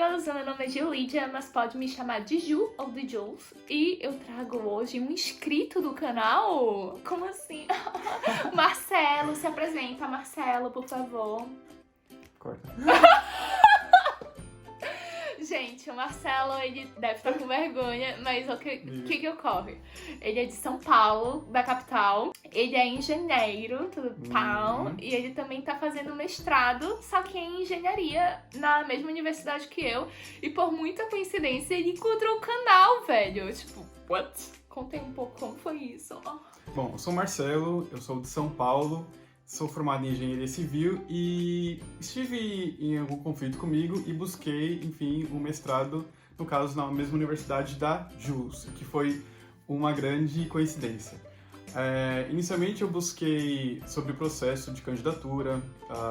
amigos, meu nome é Lídia, mas pode me chamar de Ju ou de Jules. E eu trago hoje um inscrito do canal. Como assim? Marcelo, se apresenta, Marcelo, por favor. Corta. Gente, o Marcelo, ele deve estar com vergonha, mas o que ocorre? Ele é de São Paulo, da capital. Ele é engenheiro, tudo tal. E ele também tá fazendo mestrado, só que em engenharia, na mesma universidade que eu. E por muita coincidência, ele encontrou o canal, velho. Tipo, what? Contem um pouco como foi isso. Bom, eu sou o Marcelo, eu sou de São Paulo. Sou formado em engenharia civil e estive em algum conflito comigo e busquei, enfim, um mestrado, no caso, na mesma universidade da Jules, que foi uma grande coincidência. Inicialmente eu busquei sobre o processo de candidatura,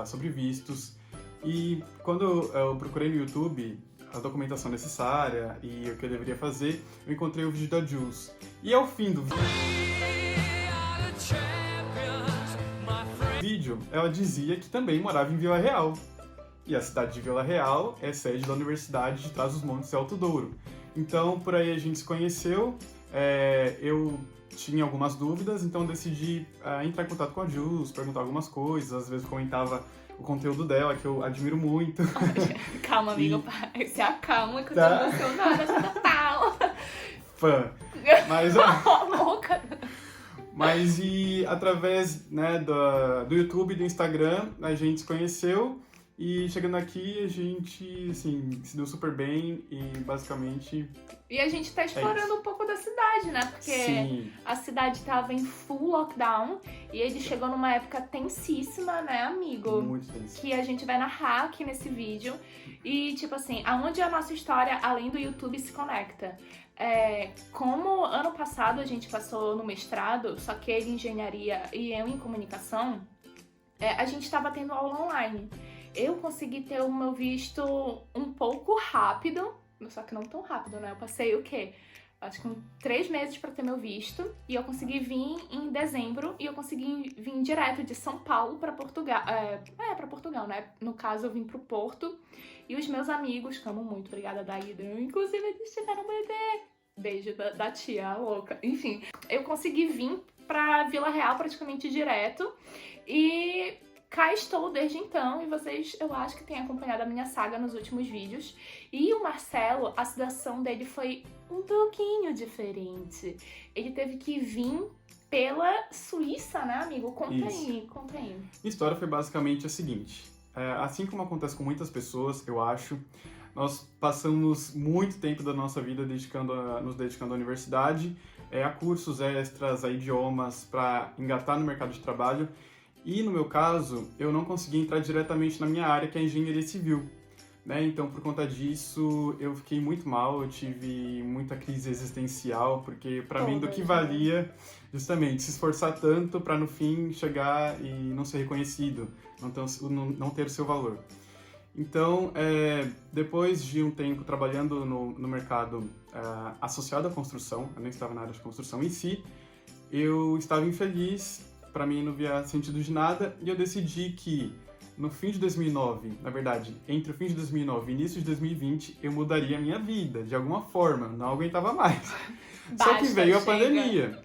sobre vistos, e quando eu procurei no YouTube a documentação necessária e o que eu deveria fazer, eu encontrei o vídeo da Jules. E ao fim do vídeo, ela dizia que também morava em Vila Real. E a cidade de Vila Real é sede da Universidade de Trás-os-Montes e Alto Douro. Então, por aí a gente se conheceu, eu tinha algumas dúvidas, então decidi entrar em contato com a Jules, perguntar algumas coisas, às vezes comentava o conteúdo dela, que eu admiro muito. Calma, amigo, se acalma que eu tô emocionada, total. Fã. Mas... louca. Mas e através, né, do YouTube e do Instagram, a gente se conheceu e chegando aqui a gente, assim, se deu super bem e basicamente... E a gente tá explorando um pouco da cidade, né? Porque Sim. A cidade tava em full lockdown e ele chegou numa época tensíssima, né, amigo? Muito tenso. Que a gente vai narrar aqui nesse vídeo. E, tipo assim, aonde a nossa história, além do YouTube, se conecta? Como ano passado a gente passou no mestrado, só que ele em engenharia e eu em comunicação, a gente estava tendo aula online. Eu consegui ter o meu visto um pouco rápido, só que não tão rápido, né? Eu passei o quê? Acho que 3 meses para ter meu visto e eu consegui vir em dezembro e eu consegui vir direto de São Paulo para Portugal. Para Portugal, né? No caso, eu vim pro Porto e os meus amigos, que amo muito, obrigada da Ida, inclusive eles tiveram um bebê. Beijo da tia louca. Enfim, eu consegui vir pra Vila Real praticamente direto e cá estou desde então e vocês, eu acho que têm acompanhado a minha saga nos últimos vídeos. E o Marcelo, a situação dele foi um pouquinho diferente. Ele teve que vir pela Suíça, né, amigo? Conta aí. A história foi basicamente a seguinte. Assim como acontece com muitas pessoas, eu acho, nós passamos muito tempo da nossa vida nos dedicando à universidade, a cursos extras, a idiomas, para engatar no mercado de trabalho. E no meu caso, eu não consegui entrar diretamente na minha área, que é a engenharia civil. Né? Então, por conta disso, eu fiquei muito mal, eu tive muita crise existencial, porque para mim do que valia justamente se esforçar tanto para no fim chegar e não ser reconhecido, não ter o seu valor. Então, depois de um tempo trabalhando no mercado associado à construção, eu nem estava na área de construção em si, eu estava infeliz, para mim não via sentido de nada, e eu decidi que no fim de 2009, na verdade, entre o fim de 2009 e início de 2020, eu mudaria a minha vida, de alguma forma, não aguentava mais. Só que veio a pandemia.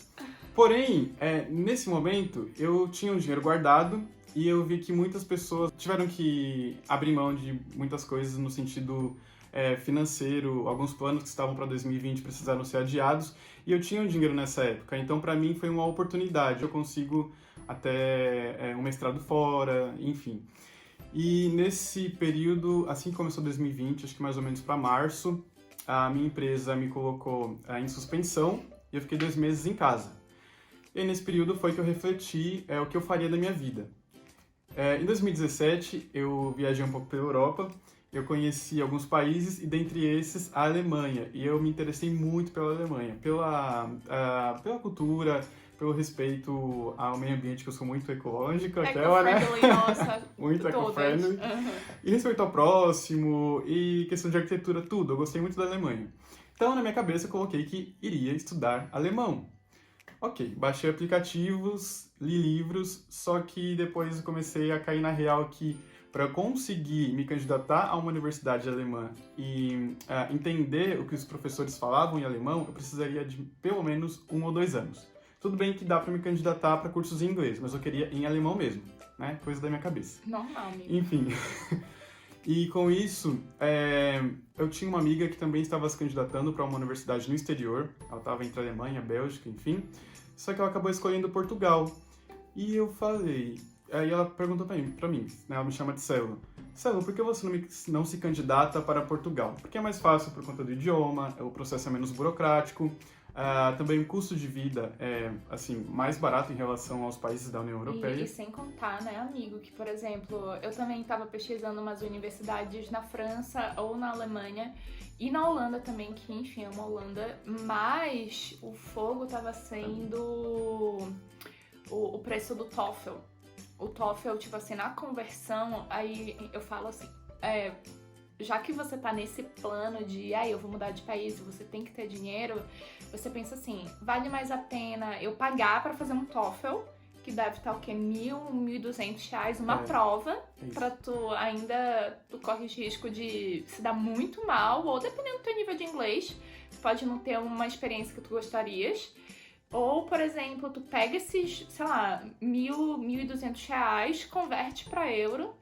Porém, nesse momento, eu tinha um dinheiro guardado, e eu vi que muitas pessoas tiveram que abrir mão de muitas coisas no sentido financeiro, alguns planos que estavam para 2020 precisaram ser adiados, e eu tinha um dinheiro nessa época, então para mim foi uma oportunidade, eu consigo até um mestrado fora, enfim. E nesse período, assim que começou 2020, acho que mais ou menos para março, a minha empresa me colocou em suspensão e eu fiquei 2 meses em casa. E nesse período foi que eu refleti o que eu faria da minha vida. Em 2017, eu viajei um pouco pela Europa, eu conheci alguns países e dentre esses a Alemanha. E eu me interessei muito pela Alemanha, pela cultura, pelo respeito ao meio ambiente, que eu sou muito ecológico, aquela, né? Nossa, muito eco-friendly. E respeito ao próximo, e questão de arquitetura, tudo. Eu gostei muito da Alemanha. Então, na minha cabeça, eu coloquei que iria estudar alemão. Ok, baixei aplicativos, li livros, só que depois eu comecei a cair na real que para eu conseguir me candidatar a uma universidade alemã e entender o que os professores falavam em alemão, eu precisaria de pelo menos 1 ou 2 anos. Tudo bem que dá para me candidatar para cursos em inglês, mas eu queria em alemão mesmo, né? Coisa da minha cabeça. Normal, amigo. Enfim. E com isso, eu tinha uma amiga que também estava se candidatando para uma universidade no exterior. Ela estava entre a Alemanha, a Bélgica, enfim. Só que ela acabou escolhendo Portugal. E eu falei... Aí ela perguntou pra mim, né? Ela me chama de Celo. Celo, por que você não se candidata para Portugal? Porque é mais fácil por conta do idioma, o processo é menos burocrático, também o custo de vida é, assim, mais barato em relação aos países da União Europeia. E sem contar, né, amigo, que, por exemplo, eu também estava pesquisando umas universidades na França ou na Alemanha e na Holanda também, que, enfim, é uma Holanda, mas o fogo estava sendo o preço do TOEFL. O TOEFL, tipo assim, na conversão, aí eu falo assim, já que você tá nesse plano de, eu vou mudar de país, você tem que ter dinheiro, você pensa assim, vale mais a pena eu pagar pra fazer um TOEFL, que deve estar o quê? R$1.000, R$1.200, uma prova, pra tu corres risco de se dar muito mal, ou dependendo do teu nível de inglês, tu pode não ter uma experiência que tu gostarias. Ou, por exemplo, tu pega esses, sei lá, R$1.000, R$1.200, converte pra euro,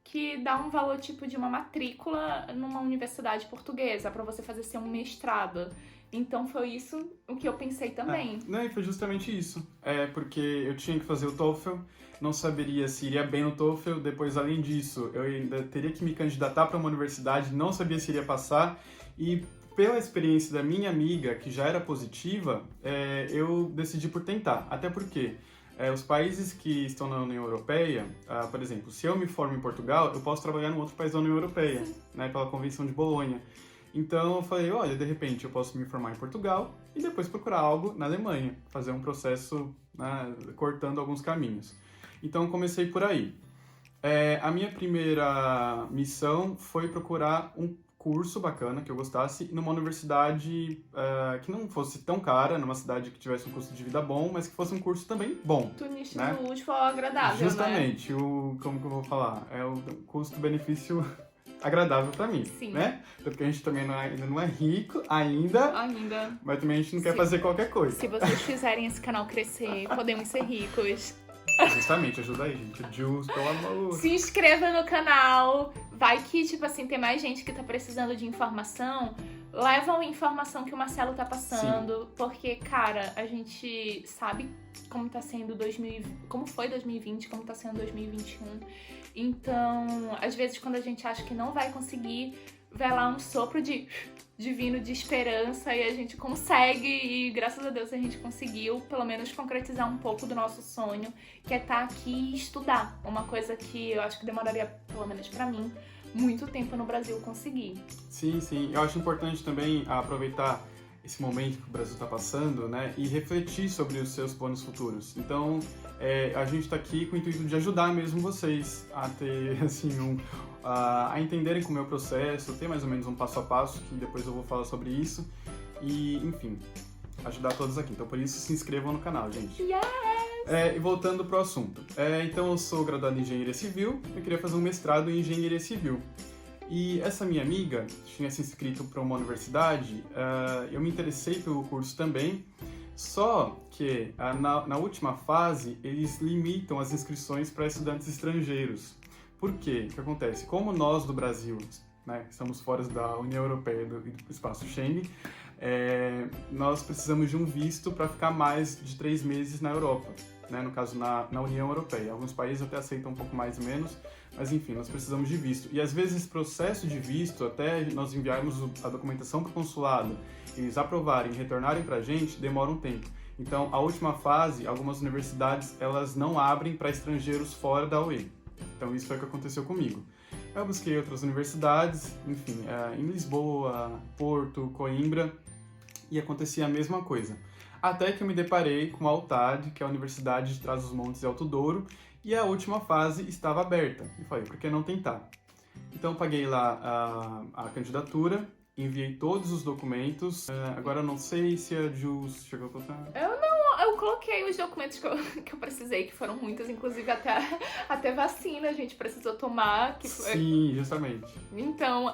que dá um valor tipo de uma matrícula numa universidade portuguesa, pra você fazer ser um mestrado. Então foi isso o que eu pensei também. Não, e foi justamente isso. Porque eu tinha que fazer o TOEFL, não saberia se iria bem no TOEFL, depois, além disso, eu ainda teria que me candidatar para uma universidade, não sabia se iria passar, e pela experiência da minha amiga, que já era positiva, eu decidi por tentar. Até porque os países que estão na União Europeia, por exemplo, se eu me formo em Portugal, eu posso trabalhar em outro país da União Europeia, né, pela Convenção de Bolonha. Então eu falei, olha, de repente eu posso me formar em Portugal e depois procurar algo na Alemanha, fazer um processo, né, cortando alguns caminhos. Então eu comecei por aí. A minha primeira missão foi procurar um curso bacana, que eu gostasse, numa universidade que não fosse tão cara, numa cidade que tivesse um custo de vida bom, mas que fosse um curso também bom. Tu nicho né? do útil ao agradável, Justamente, né? como que eu vou falar? É o custo-benefício agradável pra mim, Sim. né? Porque a gente também ainda não é rico, ainda, mas também a gente não quer fazer qualquer coisa. Se vocês fizerem esse canal crescer, podemos ser ricos. Justamente, ajuda aí, gente. Juice, pelo amor. Se inscreva no canal. Vai que, tipo assim, tem mais gente que tá precisando de informação. Leva a informação que o Marcelo tá passando. Sim. Porque, cara, a gente sabe como tá sendo como foi 2020, como tá sendo 2021. Então, às vezes, quando a gente acha que não vai conseguir, vai lá um sopro divino de esperança e a gente consegue, e graças a Deus a gente conseguiu pelo menos concretizar um pouco do nosso sonho, que é estar aqui e estudar. Uma coisa que eu acho que demoraria, pelo menos pra mim, muito tempo no Brasil conseguir. Sim, sim. Eu acho importante também aproveitar esse momento que o Brasil está passando, né, e refletir sobre os seus planos futuros. Então, a gente está aqui com o intuito de ajudar mesmo vocês a ter, assim, a entenderem como é o processo, ter mais ou menos um passo a passo, que depois eu vou falar sobre isso, e, enfim, ajudar todos aqui. Então, por isso, se inscrevam no canal, gente. Yes! E voltando pro assunto. Então, eu sou graduado em Engenharia Civil, eu queria fazer um mestrado em Engenharia Civil. E essa minha amiga tinha se inscrito para uma universidade, eu me interessei pelo curso também, só que na última fase eles limitam as inscrições para estudantes estrangeiros. Por quê? O que acontece? Como nós do Brasil, né, estamos fora da União Europeia e do espaço Schengen, nós precisamos de um visto para ficar mais de 3 meses na Europa, né, no caso na União Europeia. Alguns países até aceitam um pouco mais ou menos, mas enfim, nós precisamos de visto. E às vezes esse processo de visto, até nós enviarmos a documentação para o consulado, eles aprovarem e retornarem para a gente, demora um tempo. Então, a última fase, algumas universidades, elas não abrem para estrangeiros fora da UE. Então, isso foi o que aconteceu comigo. Eu busquei outras universidades, enfim, em Lisboa, Porto, Coimbra, e acontecia a mesma coisa. Até que eu me deparei com a UTAD, que é a Universidade de Trás-os-Montes e Alto Douro, e a última fase estava aberta. E falei, por que não tentar? Então eu paguei lá a candidatura, enviei todos os documentos. Agora eu não sei se a Jus chegou a postar. Eu não, Não, eu coloquei os documentos que eu precisei, que foram muitos, inclusive até vacina a gente precisou tomar. Que foi... Sim, justamente. Então,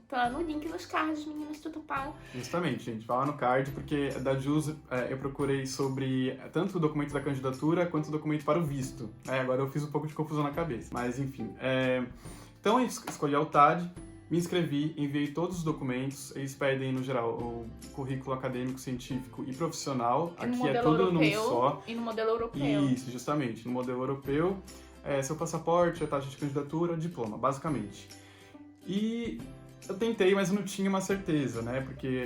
tá no link nos cards, meninas do Tupão. Justamente, gente. Vai lá no card, porque da JUS eu procurei sobre tanto o documento da candidatura quanto o documento para o visto. Agora eu fiz um pouco de confusão na cabeça, mas enfim. Então eu escolhi a UTAD, me inscrevi, enviei todos os documentos. Eles pedem, no geral, o currículo acadêmico, científico e profissional. Aqui é tudo num só. E no modelo europeu. Isso, justamente. No modelo europeu, seu passaporte, a taxa de candidatura, diploma, basicamente. E eu tentei, mas eu não tinha uma certeza, né? Porque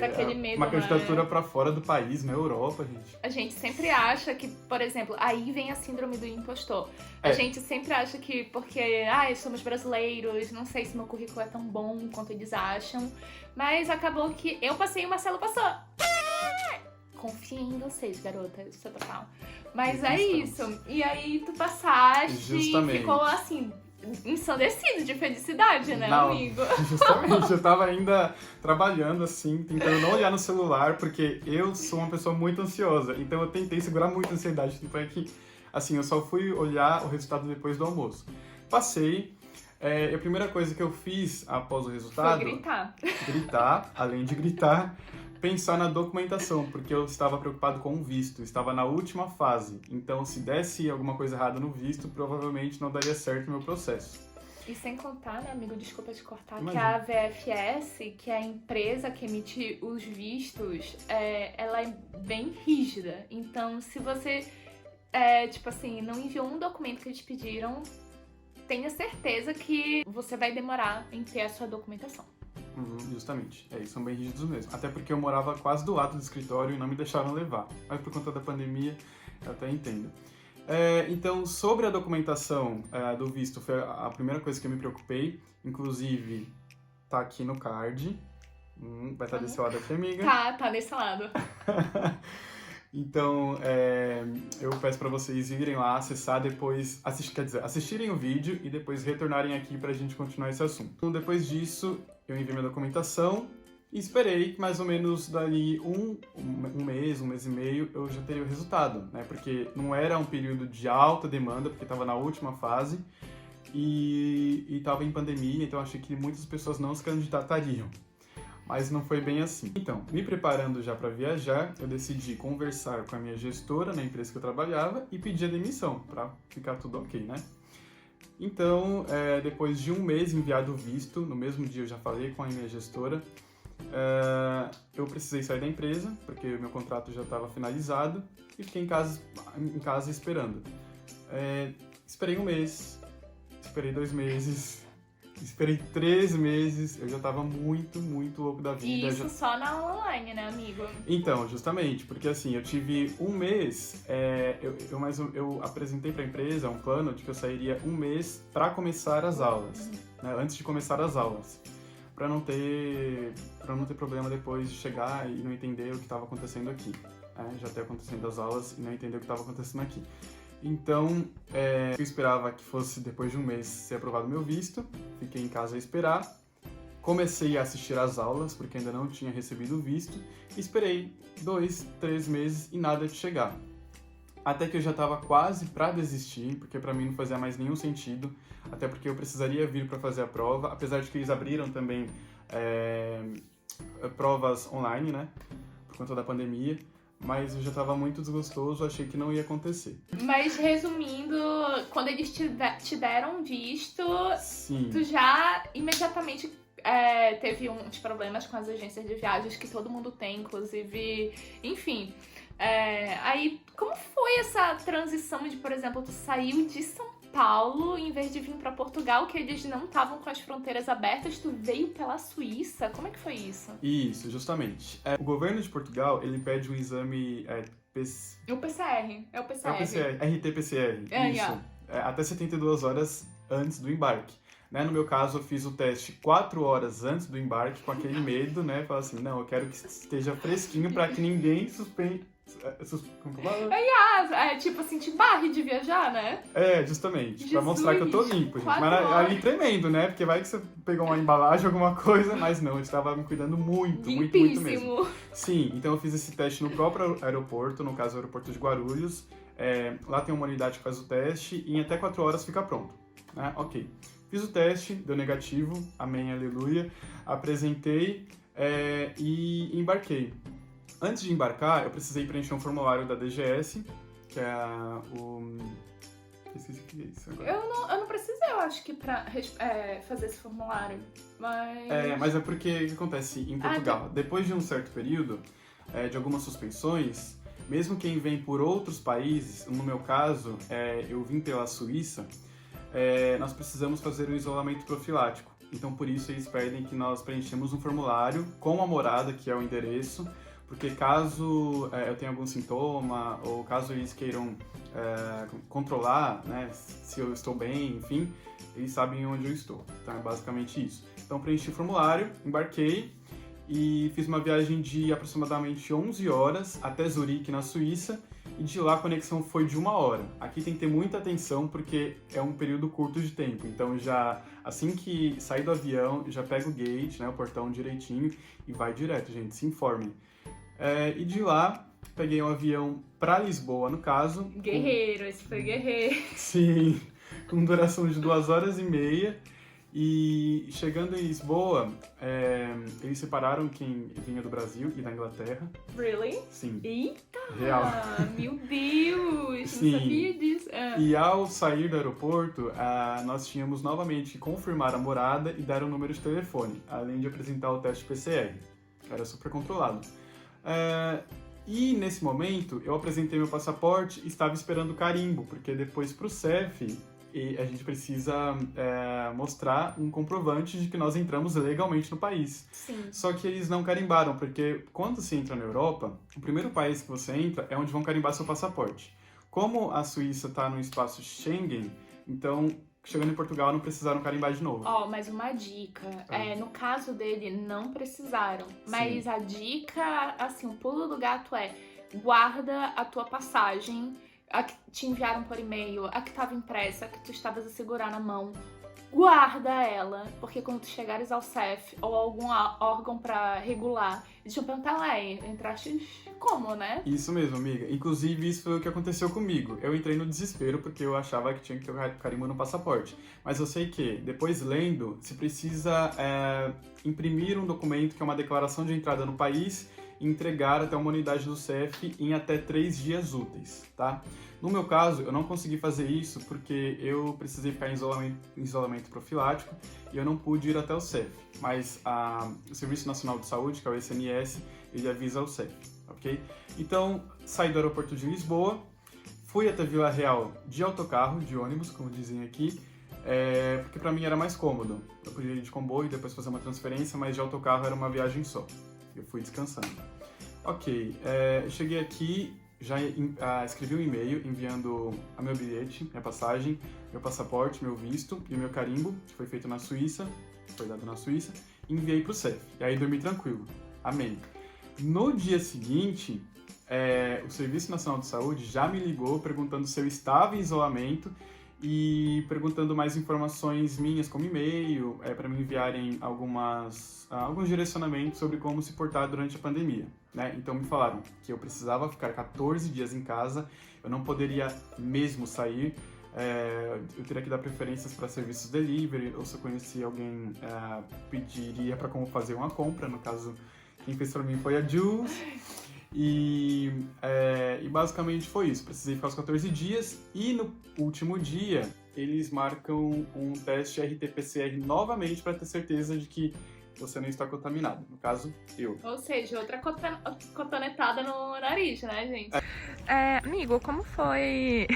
uma candidatura pra fora do país, na Europa, gente. A gente sempre acha que, por exemplo, aí vem a síndrome do impostor. A gente sempre acha que porque, somos brasileiros, não sei se meu currículo é tão bom quanto eles acham. Mas acabou que eu passei e o Marcelo passou. Confia em vocês, garotas, isso é total. Mas é isso. E aí tu passaste e ficou assim... ensandecido de felicidade, né, amigo? Justamente, eu tava ainda trabalhando assim, tentando não olhar no celular, porque eu sou uma pessoa muito ansiosa, então eu tentei segurar muito a ansiedade, tipo, assim, eu só fui olhar o resultado depois do almoço. Passei, a primeira coisa que eu fiz após o resultado... Foi gritar. Gritar, além de gritar, pensar na documentação, porque eu estava preocupado com o visto, estava na última fase. Então, se desse alguma coisa errada no visto, provavelmente não daria certo o meu processo. E sem contar, né, amigo, desculpa te cortar, Imagina. que a VFS, que é a empresa que emite os vistos, ela é bem rígida. Então, se você, tipo assim, não enviou um documento que eles pediram, tenha certeza que você vai demorar em ter a sua documentação. Justamente, eles são bem rígidos mesmo. Até porque eu morava quase do lado do escritório e não me deixaram levar. Mas por conta da pandemia, eu até entendo. Então, sobre a documentação do visto, foi a primeira coisa que eu me preocupei. Inclusive, tá aqui no card. Vai estar desse lado aqui, amiga. Tá desse lado. Então, eu peço para vocês irem lá, acessar depois, assistirem o vídeo e depois retornarem aqui pra gente continuar esse assunto. Então, depois disso, eu enviei minha documentação e esperei que mais ou menos dali um mês e meio, eu já teria o resultado, né? Porque não era um período de alta demanda, porque estava na última fase e estava em pandemia, então achei que muitas pessoas não se candidatariam. Mas não foi bem assim. Então, me preparando já para viajar, eu decidi conversar com a minha gestora na empresa que eu trabalhava e pedir a demissão, para ficar tudo ok, né? Então, depois de um mês enviado o visto, no mesmo dia eu já falei com a minha gestora, eu precisei sair da empresa, porque o meu contrato já estava finalizado, e fiquei em casa esperando. Esperei um mês, esperei 2 meses... Esperei 3 meses, eu já tava muito, muito louco da vida. E isso só na online, né, amigo? Então, justamente, porque assim, eu tive um mês, eu apresentei pra empresa um plano de que eu sairia um mês pra começar as aulas, né, antes de começar as aulas, pra não ter problema depois de chegar e não entender o que estava acontecendo aqui, né, já ter acontecendo as aulas e não entender o que estava acontecendo aqui. Então, eu esperava que fosse depois de um mês ser aprovado o meu visto, fiquei em casa a esperar, comecei a assistir às aulas, porque ainda não tinha recebido o visto, e esperei 2, 3 meses e nada de chegar. Até que eu já estava quase para desistir, porque para mim não fazia mais nenhum sentido, até porque eu precisaria vir para fazer a prova, apesar de que eles abriram também provas online, né, por conta da pandemia. Mas eu já estava muito desgostoso, achei que não ia acontecer. Mas resumindo, quando eles te deram visto, Sim. Tu já imediatamente teve uns problemas com as agências de viagens que todo mundo tem, inclusive, enfim. Aí, como foi essa transição de, por exemplo, tu saiu de São Paulo, em vez de vir para Portugal, que eles não estavam com as fronteiras abertas, tu veio pela Suíça? Como é que foi isso? Isso, justamente. O governo de Portugal, ele pede um exame... O PCR, é o PCR. RT-PCR, isso. Até 72 horas antes do embarque. Né? No meu caso, eu fiz o teste 4 horas antes do embarque, com aquele medo, né? Falar assim, não, eu quero que esteja fresquinho para que ninguém Tipo assim, te barre de viajar, né? Justamente, Jesus, pra mostrar que eu tô limpo, gente. 4 Mas ali horas. tremendo, né? Porque vai que você pegou uma embalagem, alguma coisa, mas não, eu estava me cuidando muito mesmo. Limpíssimo. Sim, então eu fiz esse teste no próprio aeroporto, no caso o aeroporto de Guarulhos. Lá tem uma unidade que faz o teste e em até 4 horas fica pronto. Né? Ok. Fiz o teste, deu negativo, amém, aleluia. Apresentei e embarquei. Antes de embarcar, eu precisei preencher um formulário da DGS, que é o... Esqueci o que é isso agora. Eu não precisei, eu acho que pra fazer esse formulário, mas... Mas é porque o que acontece em Portugal? Depois de um certo período, de algumas suspensões, mesmo quem vem por outros países, no meu caso, eu vim pela Suíça, nós precisamos fazer um isolamento profilático. Então, por isso, eles pedem que nós preenchemos um formulário com a morada, que é o endereço, porque caso eu tenha algum sintoma, ou caso eles queiram controlar, né, se eu estou bem, enfim, eles sabem onde eu estou. Então, é basicamente isso. Então, preenchi o formulário, embarquei e fiz uma viagem de aproximadamente 11 horas até Zurique, na Suíça, e de lá a conexão foi de 1 hora. Aqui tem que ter muita atenção porque é um período curto de tempo, então já assim que sair do avião, já pega o gate, né, o portão direitinho e vai direto, gente, se informem. E de lá, peguei um avião para Lisboa, no caso. Guerreiro, esse foi guerreiro. Sim, com duração de 2 horas e meia. E chegando em Lisboa, eles separaram quem vinha do Brasil e da Inglaterra. Really? Sim. Eita! Real. Meu Deus! Sim. Não sabia disso. E ao sair do aeroporto, nós tínhamos novamente que confirmar a morada e dar um número de telefone, além de apresentar o teste PCR. Era super controlado. E nesse momento, eu apresentei meu passaporte e estava esperando o carimbo, porque depois pro CEF a gente precisa mostrar um comprovante de que nós entramos legalmente no país. Sim. Só que eles não carimbaram, porque quando você entra na Europa, o primeiro país que você entra é onde vão carimbar seu passaporte. Como a Suíça está no espaço Schengen, então, chegando em Portugal, não precisaram carimbar de novo. Mas uma dica. No caso dele, não precisaram. Mas Sim. a dica, assim, o pulo do gato guarda a tua passagem, a que te enviaram por e-mail, a que estava impressa, a que tu estavas a segurar na mão. Guarda ela, porque quando tu chegares ao CEF ou algum órgão pra regular, eles vão perguntar, entraste como, né? Isso mesmo, amiga. Inclusive, isso foi o que aconteceu comigo. Eu entrei no desespero porque eu achava que tinha que ter o carimbo no passaporte. Mas eu sei que, depois lendo, se precisa imprimir um documento que é uma declaração de entrada no país e entregar até uma unidade do CEF em até 3 dias úteis, tá? No meu caso, eu não consegui fazer isso porque eu precisei ficar em isolamento profilático e eu não pude ir até o CEF. Mas o Serviço Nacional de Saúde, que é o SNS, ele avisa o CEF, ok? Então, saí do aeroporto de Lisboa, fui até Vila Real de autocarro, de ônibus, como dizem aqui, porque pra mim era mais cômodo. Eu podia ir de comboio e depois fazer uma transferência, mas de autocarro era uma viagem só. Eu fui descansando. Ok, cheguei aqui, já escrevi um e-mail enviando o meu bilhete, minha passagem, meu passaporte, meu visto e o meu carimbo, que foi feito na Suíça, foi dado na Suíça, e enviei pro CEF. E aí dormi tranquilo. Amém. No dia seguinte, o Serviço Nacional de Saúde já me ligou perguntando se eu estava em isolamento e perguntando mais informações minhas como e-mail, para me enviarem alguns direcionamentos sobre como se portar durante a pandemia, né? Então me falaram que eu precisava ficar 14 dias em casa, eu não poderia mesmo sair, eu teria que dar preferências para serviços delivery, ou se eu conhecia alguém, pediria para como fazer uma compra, no caso, quem fez para mim foi a Jules. E basicamente foi isso, precisei ficar os 14 dias e no último dia eles marcam um teste RT-PCR novamente para ter certeza de que você não está contaminado, no caso, eu. Ou seja, outra cotonetada no nariz, né, gente? Amigo, como foi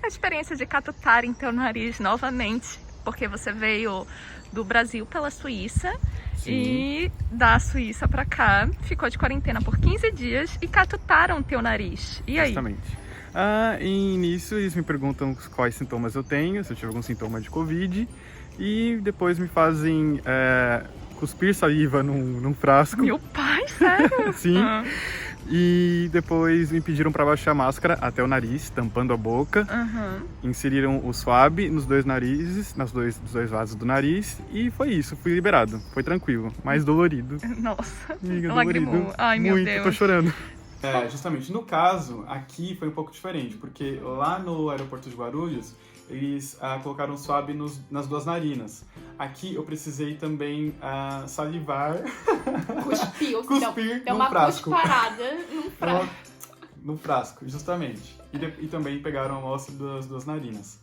a experiência de catutar em teu nariz novamente? Porque você veio do Brasil pela Suíça. Sim. E da Suíça pra cá, ficou de quarentena por 15 dias e catutaram teu nariz. E aí? Justamente. E nisso eles me perguntam quais sintomas eu tenho, se eu tive algum sintoma de Covid. E depois me fazem cuspir saliva num frasco. Meu pai, sério? Sim. E depois me pediram para baixar a máscara até o nariz, tampando a boca. Inseriram o swab nos dois narizes, nos dois vasos do nariz. E foi isso, fui liberado. Foi tranquilo, mais dolorido. Nossa, Amiga, lagrimou. dolorido. Ai, meu Muito, Deus. tô chorando. Justamente, no caso, aqui foi um pouco diferente, porque lá no aeroporto de Guarulhos, eles colocaram swab nas duas narinas. Aqui eu precisei também salivar. Cuspir num uma frasco. cusparada num frasco. No frasco, justamente. E também pegaram a amostra das duas narinas.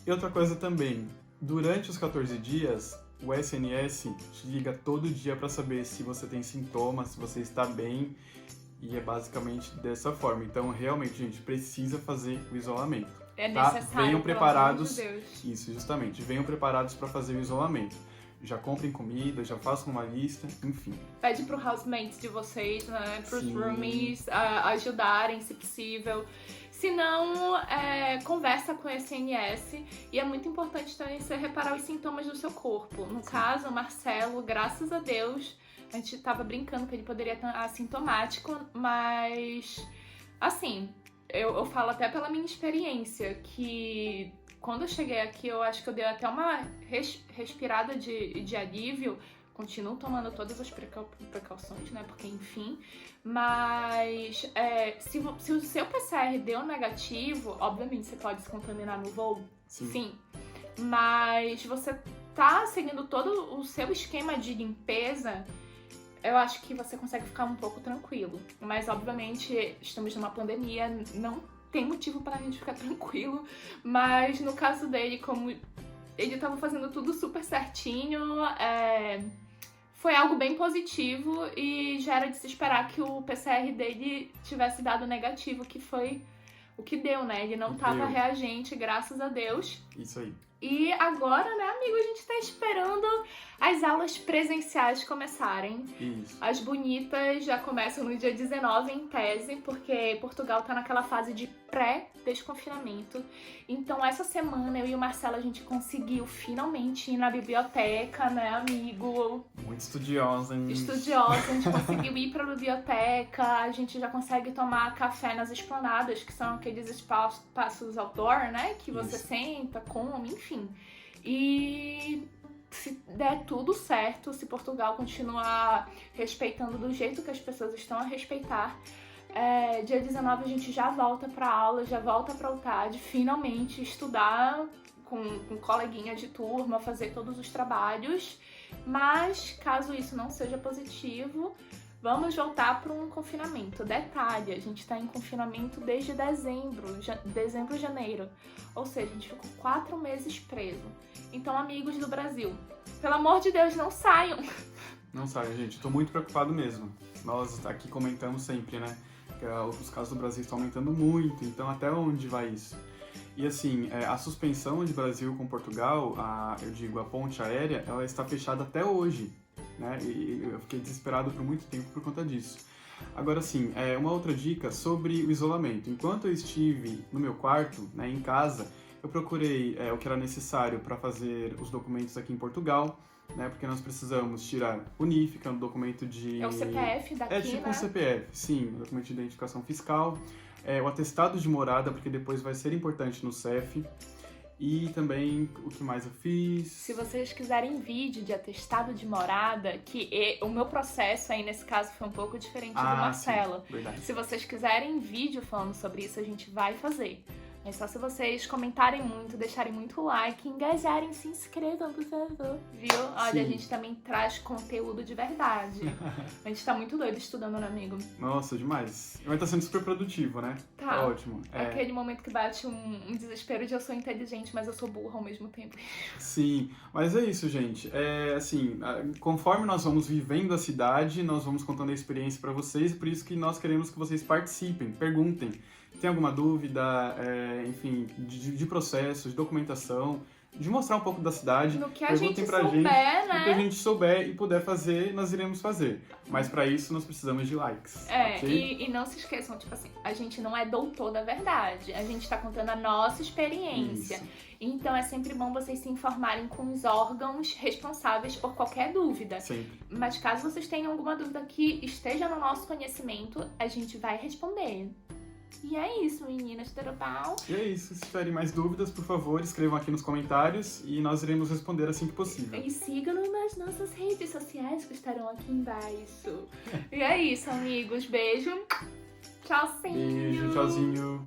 E outra coisa também, durante os 14 dias, o SNS te liga todo dia para saber se você tem sintomas, se você está bem, e é basicamente dessa forma. Então, realmente, gente, precisa fazer o isolamento. É tá? necessário, Venham preparados. pelo amor de Deus. Isso, justamente. Venham preparados para fazer o isolamento. Já comprem comida, já façam uma lista, enfim. Pede pro housemates de vocês, né? Pros Sim. roomies ajudarem, se possível. Se não, conversa com o SNS. E é muito importante também você reparar os sintomas do seu corpo. No caso, o Marcelo, graças a Deus, a gente tava brincando que ele poderia estar assintomático, mas, assim, eu falo até pela minha experiência, que quando eu cheguei aqui, eu acho que eu dei até uma respirada de alívio. Continuo tomando todas as precauções, né? Porque, enfim. Mas se o seu PCR deu negativo, obviamente você pode se contaminar no voo. Sim. Mas você tá seguindo todo o seu esquema de limpeza, eu acho que você consegue ficar um pouco tranquilo. Mas, obviamente, estamos numa pandemia, não tem motivo pra gente ficar tranquilo. Mas, no caso dele, como ele tava fazendo tudo super certinho, foi algo bem positivo e já era de se esperar que o PCR dele tivesse dado negativo, que foi o que deu, né? Ele não tava reagente, graças a Deus. Isso aí. E agora, né, amigo, a gente tá esperando as aulas presenciais começarem. Isso. As bonitas já começam no dia 19, em tese, porque Portugal tá naquela fase de pré-desconfinamento. Então, essa semana, eu e o Marcelo, a gente conseguiu finalmente ir na biblioteca, né, amigo? Muito estudiosa, hein? Estudiosa, a gente conseguiu ir pra biblioteca, a gente já consegue tomar café nas esplanadas, que são aqueles espaços outdoor, né, que você senta, come, enfim. E se der tudo certo, se Portugal continuar respeitando do jeito que as pessoas estão a respeitar, dia 19 a gente já volta pra aula, já volta pra UTAD, finalmente estudar com coleguinha de turma, fazer todos os trabalhos. Mas, caso isso não seja positivo, vamos voltar para um confinamento. Detalhe, a gente está em confinamento desde dezembro, janeiro. Ou seja, a gente ficou 4 meses preso. Então, amigos do Brasil, pelo amor de Deus, não saiam. Não saiam, gente. Estou muito preocupado mesmo. Nós aqui comentamos sempre, né? Que os casos do Brasil estão aumentando muito. Então, até onde vai isso? E assim, a suspensão de Brasil com Portugal, a ponte aérea, ela está fechada até hoje, né? E eu fiquei desesperado por muito tempo por conta disso. Agora sim, uma outra dica sobre o isolamento. Enquanto eu estive no meu quarto, né, em casa, eu procurei o que era necessário para fazer os documentos aqui em Portugal, né? Porque nós precisamos tirar o NIF, que é um documento de... É o CPF daqui, né? É tipo um CPF, sim, um documento de identificação fiscal. O atestado de morada, porque depois vai ser importante no CEF. E também, o que mais eu fiz? Se vocês quiserem vídeo de atestado de morada, que o meu processo aí, nesse caso, foi um pouco diferente do Marcelo. Sim, verdade. Se vocês quiserem vídeo falando sobre isso, a gente vai fazer. É só se vocês comentarem muito, deixarem muito like, engajarem, se inscrevam, por favor, viu? Olha, Sim. A gente também traz conteúdo de verdade. A gente tá muito doido estudando, né, amigo? Nossa, demais. Mas tá sendo super produtivo, né? Tá. Ótimo. Aquele momento que bate um desespero de eu sou inteligente, mas eu sou burra ao mesmo tempo. Sim, mas é isso, gente. Assim, conforme nós vamos vivendo a cidade, nós vamos contando a experiência pra vocês, e por isso que nós queremos que vocês participem, perguntem. Tem alguma dúvida, enfim, de processo, de documentação, de mostrar um pouco da cidade. No que a Perguntem gente pra souber, gente, né? no que a gente souber e puder fazer, nós iremos fazer. Mas pra isso nós precisamos de likes. É, Ok? e não se esqueçam, tipo assim, a gente não é doutor da verdade, a gente tá contando a nossa experiência. Isso. Então é sempre bom vocês se informarem com os órgãos responsáveis por qualquer dúvida. Sempre. Mas caso vocês tenham alguma dúvida que esteja no nosso conhecimento, a gente vai responder. E é isso, meninas do Taropau. E é isso. Se tiverem mais dúvidas, por favor, escrevam aqui nos comentários e nós iremos responder assim que possível. E sigam-nos nas nossas redes sociais que estarão aqui embaixo. E é isso, amigos. Beijo. Tchauzinho. Beijo, tchauzinho.